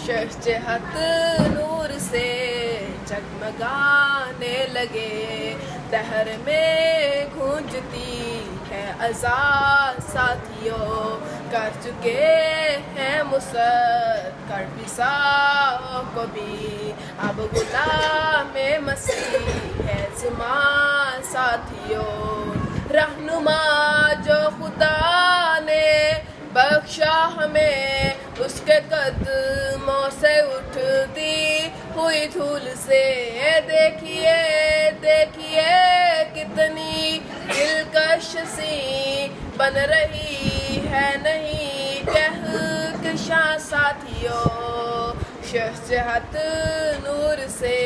شہجہت نور سے جگمگانے لگے، دہر میں گونجتی ہے اذان ساتھیوں، کر چکے ہیں مسد کر فضا کو بھی، اب غلام مسیح ہے زمان ساتھیوں، رہنما جو خدا نے بخشا ہمیں، اس کے قدموں سے اٹھتی ہوئی دھول سے دیکھیے دیکھیے کتنی دلکش سی بن رہی ہے نہیں کہکشاں ساتھیوں، شہجہت نور سے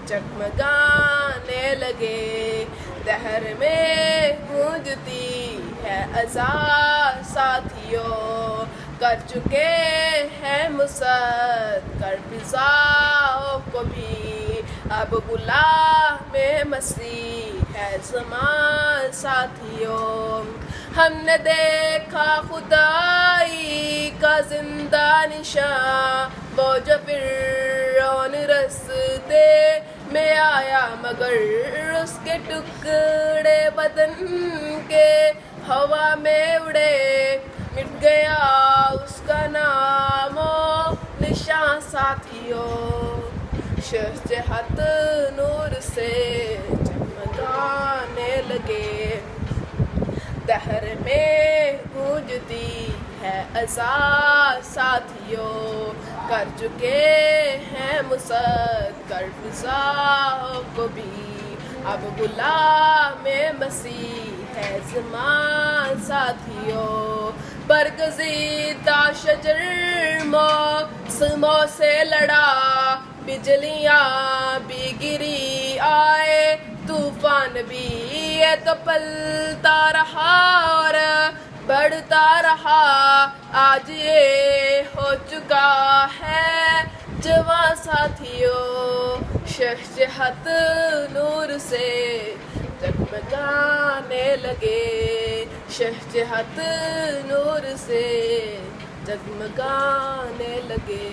جگمگانے لگے، دہر میں گونجتی ہے اذان ساتھیوں، کر چکے ہیں مسد کر فضا کو بھی، اب غلام مسیح ہے زمان ساتھیوں، ہم نے دیکھا خدائی کا زندہ نشاں، وہ جو فرعون رستے میں آیا مگر اس کے ٹکڑے بدن کے ہوا میں اڑے، مٹ گیا اس کا نام و نشان ساتھیوں، شہجہت نور سے جگمگانے لگے، دہر میں گونجتی ہے اذان ساتھیوں، کر چکے ہیں مسد کر فضا کو بھی، اب غلام مسیح ہے زمان ساتھیوں، برگزیدہ شجر موسموں سے لڑا، بجلیاں بھی گری آئے طوفان بھی، یہ تو پلتا رہا اور بڑھتا رہا، آج یہ ہو چکا ہے جوان ساتھیوں، شہجہت نور سے جگمگانے لگے، شہجہت نور سے جگمگانے لگے۔